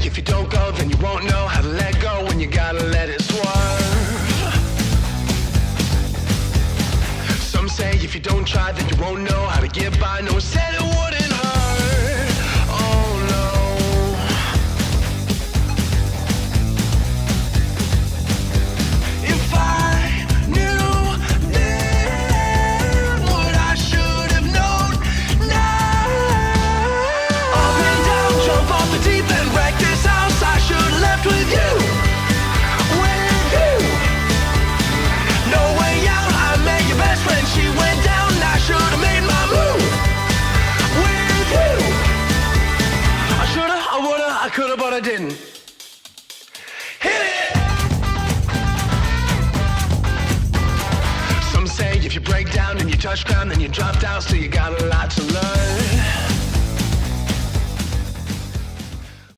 if you don't go, then you won't know how to let go when you gotta let it swerve. Some say if you don't try, then you won't know how to get by. No one said it wouldn't hurt. Oh no. If I knew then what I should have known now. Up and down, jump off the deep end, wreck this house. I should have left with you. With you. No way out, I met your best friend. She went down, I should have made my move. With you. I shoulda, I woulda, I coulda, but I didn't. Hit it! Some say if you break down and you touch ground, then you drop down, so you gotta